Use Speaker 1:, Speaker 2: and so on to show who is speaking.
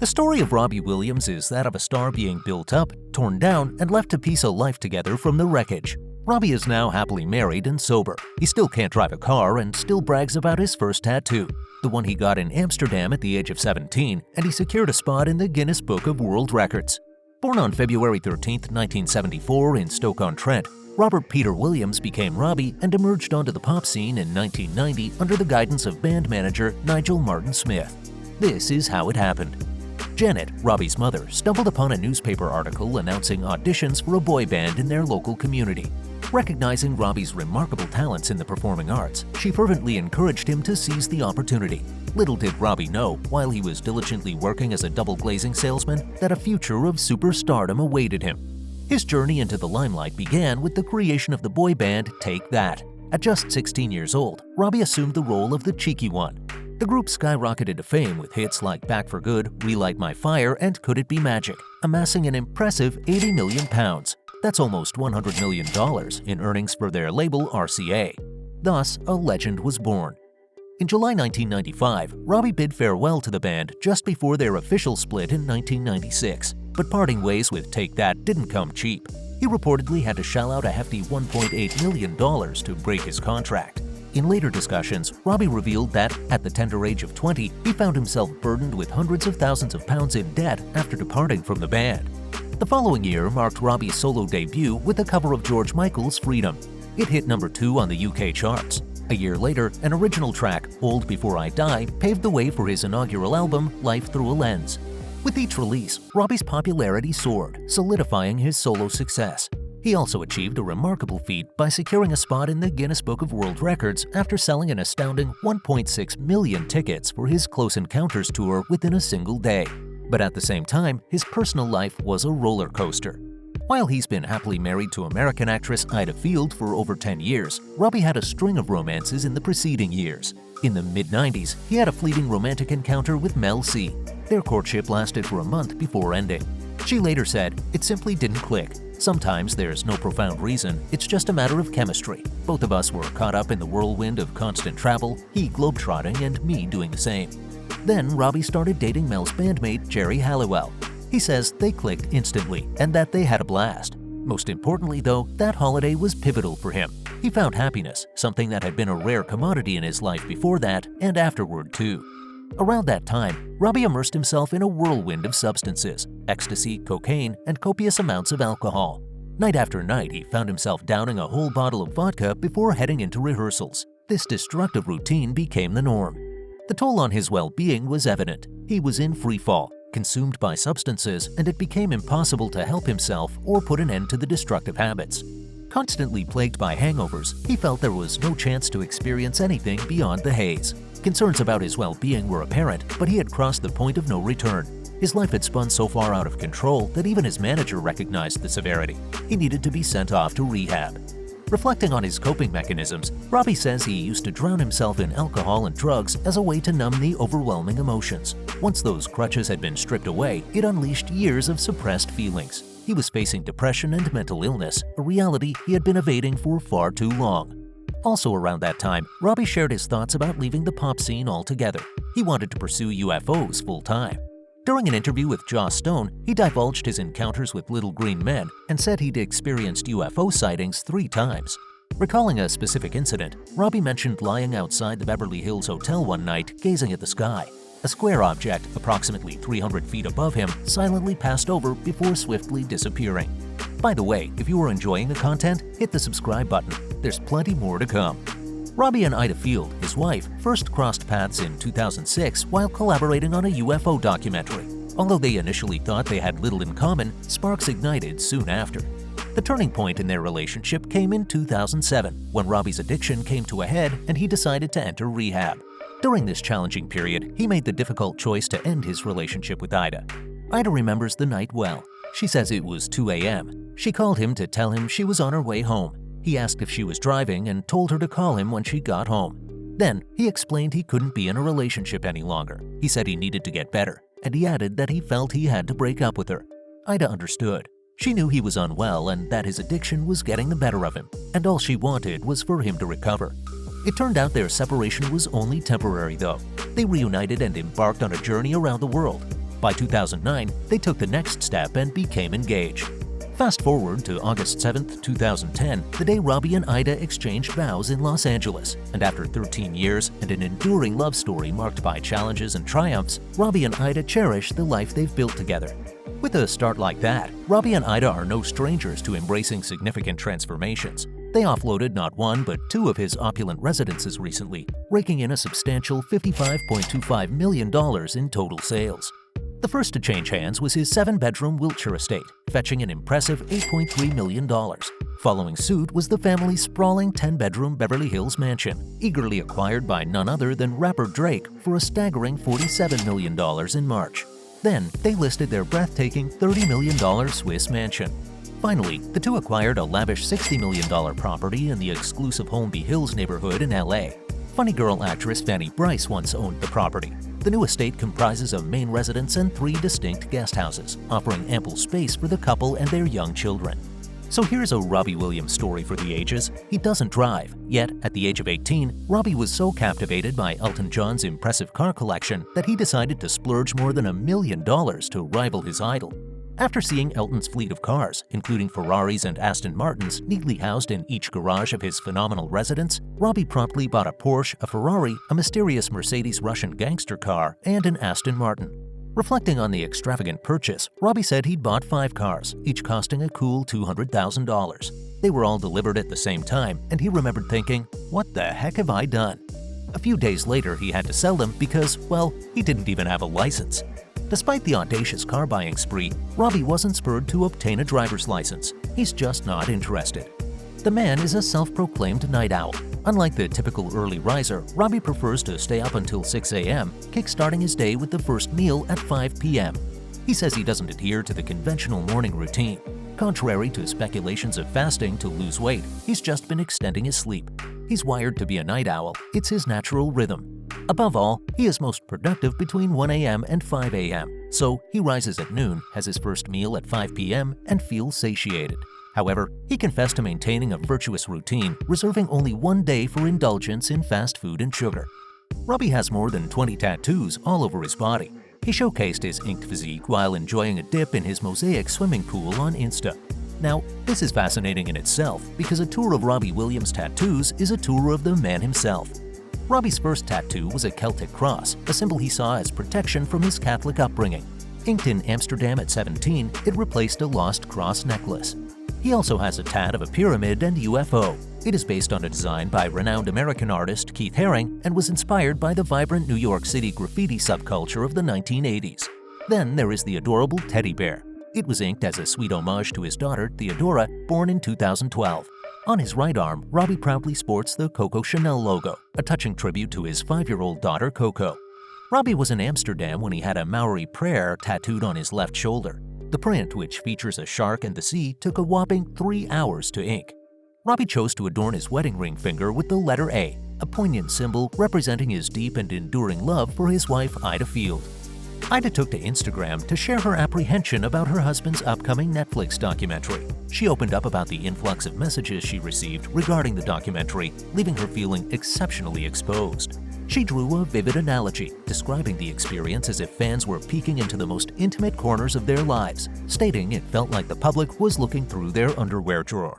Speaker 1: The story of Robbie Williams is that of a star being built up, torn down, and left to piece a life together from the wreckage. Robbie is now happily married and sober. He still can't drive a car and still brags about his first tattoo, the one he got in Amsterdam at the age of 17, and he secured a spot in the Guinness Book of World Records. Born on February 13, 1974 in Stoke-on-Trent, Robert Peter Williams became Robbie and emerged onto the pop scene in 1990 under the guidance of band manager Nigel Martin-Smith. This is how it happened. Janet, Robbie's mother, stumbled upon a newspaper article announcing auditions for a boy band in their local community. Recognizing Robbie's remarkable talents in the performing arts, she fervently encouraged him to seize the opportunity. Little did Robbie know, while he was diligently working as a double glazing salesman, that a future of superstardom awaited him. His journey into the limelight began with the creation of the boy band Take That. At just 16 years old, Robbie assumed the role of the cheeky one. The group skyrocketed to fame with hits like Back for Good, Relight My Fire, and Could It Be Magic, amassing an impressive £80 million. That's almost $100 million in earnings for their label RCA. Thus, a legend was born. In July 1995, Robbie bid farewell to the band just before their official split in 1996. But parting ways with Take That didn't come cheap. He reportedly had to shell out a hefty $1.8 million to break his contract. In later discussions, Robbie revealed that, at the tender age of 20, he found himself burdened with hundreds of thousands of pounds in debt after departing from the band. The following year marked Robbie's solo debut with the cover of George Michael's Freedom. It hit number 2 on the UK charts. A year later, an original track, Old Before I Die, paved the way for his inaugural album, Life Through a Lens. With each release, Robbie's popularity soared, solidifying his solo success. He also achieved a remarkable feat by securing a spot in the Guinness Book of World Records after selling an astounding 1.6 million tickets for his Close Encounters tour within a single day. But at the same time, his personal life was a roller coaster. While he's been happily married to American actress Ayda Field for over 10 years, Robbie had a string of romances in the preceding years. In the mid-90s, he had a fleeting romantic encounter with Mel C. Their courtship lasted for a month before ending. She later said, "It simply didn't click. Sometimes there's no profound reason, it's just a matter of chemistry. Both of us were caught up in the whirlwind of constant travel, he globetrotting and me doing the same." Then Robbie started dating Mel's bandmate Jerry Halliwell. He says they clicked instantly and that they had a blast. Most importantly though, that holiday was pivotal for him. He found happiness, something that had been a rare commodity in his life before that and afterward too. Around that time, Robbie immersed himself in a whirlwind of substances, ecstasy, cocaine, and copious amounts of alcohol. Night after night, he found himself downing a whole bottle of vodka before heading into rehearsals. This destructive routine became the norm. The toll on his well-being was evident. He was in free fall, consumed by substances, and it became impossible to help himself or put an end to the destructive habits. Constantly plagued by hangovers, he felt there was no chance to experience anything beyond the haze. Concerns about his well-being were apparent, but he had crossed the point of no return. His life had spun so far out of control that even his manager recognized the severity. He needed to be sent off to rehab. Reflecting on his coping mechanisms, Robbie says he used to drown himself in alcohol and drugs as a way to numb the overwhelming emotions. Once those crutches had been stripped away, it unleashed years of suppressed feelings. He was facing depression and mental illness, a reality he had been evading for far too long. Also around that time, Robbie shared his thoughts about leaving the pop scene altogether. He wanted to pursue UFOs full-time. During an interview with Joss Stone, he divulged his encounters with little green men and said he'd experienced UFO sightings 3 times. Recalling a specific incident, Robbie mentioned lying outside the Beverly Hills Hotel one night, gazing at the sky. A square object, approximately 300 feet above him, silently passed over before swiftly disappearing. By the way, if you are enjoying the content, hit the subscribe button. There's plenty more to come. Robbie and Ayda Field, his wife, first crossed paths in 2006 while collaborating on a UFO documentary. Although they initially thought they had little in common, sparks ignited soon after. The turning point in their relationship came in 2007, when Robbie's addiction came to a head and he decided to enter rehab. During this challenging period, he made the difficult choice to end his relationship with Ayda. Ayda remembers the night well. She says it was 2 a.m. She called him to tell him she was on her way home. He asked if she was driving and told her to call him when she got home. Then, he explained he couldn't be in a relationship any longer. He said he needed to get better, and he added that he felt he had to break up with her. Ayda understood. She knew he was unwell and that his addiction was getting the better of him, and all she wanted was for him to recover. It turned out their separation was only temporary though. They reunited and embarked on a journey around the world. By 2009, they took the next step and became engaged. Fast forward to August 7, 2010, the day Robbie and Ayda exchanged vows in Los Angeles. And after 13 years and an enduring love story marked by challenges and triumphs, Robbie and Ayda cherish the life they've built together. With a start like that, Robbie and Ayda are no strangers to embracing significant transformations. They offloaded not one but two of his opulent residences recently, raking in a substantial $55.25 million in total sales. The first to change hands was his 7-bedroom Wiltshire estate, fetching an impressive $8.3 million. Following suit was the family's sprawling 10-bedroom Beverly Hills mansion, eagerly acquired by none other than rapper Drake for a staggering $47 million in March. Then, they listed their breathtaking $30 million Swiss mansion. Finally, the two acquired a lavish $60 million property in the exclusive Holmby Hills neighborhood in LA. Funny Girl actress Fanny Brice once owned the property. The new estate comprises a main residence and 3 distinct guest houses, offering ample space for the couple and their young children. So here's a Robbie Williams story for the ages. He doesn't drive, yet at the age of 18, Robbie was so captivated by Elton John's impressive car collection that he decided to splurge more than $1 million to rival his idol. After seeing Elton's fleet of cars, including Ferraris and Aston Martins, neatly housed in each garage of his phenomenal residence, Robbie promptly bought a Porsche, a Ferrari, a mysterious Mercedes Russian gangster car, and an Aston Martin. Reflecting on the extravagant purchase, Robbie said he'd bought 5 cars, each costing a cool $200,000. They were all delivered at the same time, and he remembered thinking, "What the heck have I done?" A few days later, he had to sell them because, well, he didn't even have a license. Despite the audacious car-buying spree, Robbie wasn't spurred to obtain a driver's license. He's just not interested. The man is a self-proclaimed night owl. Unlike the typical early riser, Robbie prefers to stay up until 6 a.m., kickstarting his day with the first meal at 5 p.m. He says he doesn't adhere to the conventional morning routine. Contrary to speculations of fasting to lose weight, he's just been extending his sleep. He's wired to be a night owl. It's his natural rhythm. Above all, he is most productive between 1 a.m. and 5 a.m., so he rises at noon, has his first meal at 5 p.m., and feels satiated. However, he confessed to maintaining a virtuous routine, reserving only 1 day for indulgence in fast food and sugar. Robbie has more than 20 tattoos all over his body. He showcased his inked physique while enjoying a dip in his mosaic swimming pool on Insta. Now, this is fascinating in itself because a tour of Robbie Williams' tattoos is a tour of the man himself. Robbie's first tattoo was a Celtic cross, a symbol he saw as protection from his Catholic upbringing. Inked in Amsterdam at 17, it replaced a lost cross necklace. He also has a tat of a pyramid and UFO. It is based on a design by renowned American artist Keith Haring and was inspired by the vibrant New York City graffiti subculture of the 1980s. Then there is the adorable teddy bear. It was inked as a sweet homage to his daughter, Theodora, born in 2012. On his right arm, Robbie proudly sports the Coco Chanel logo, a touching tribute to his 5-year-old daughter, Coco. Robbie was in Amsterdam when he had a Maori prayer tattooed on his left shoulder. The print, which features a shark and the sea, took a whopping 3 hours to ink. Robbie chose to adorn his wedding ring finger with the letter A, a poignant symbol representing his deep and enduring love for his wife, Ayda Field. Ayda took to Instagram to share her apprehension about her husband's upcoming Netflix documentary. She opened up about the influx of messages she received regarding the documentary, leaving her feeling exceptionally exposed. She drew a vivid analogy, describing the experience as if fans were peeking into the most intimate corners of their lives, stating it felt like the public was looking through their underwear drawer.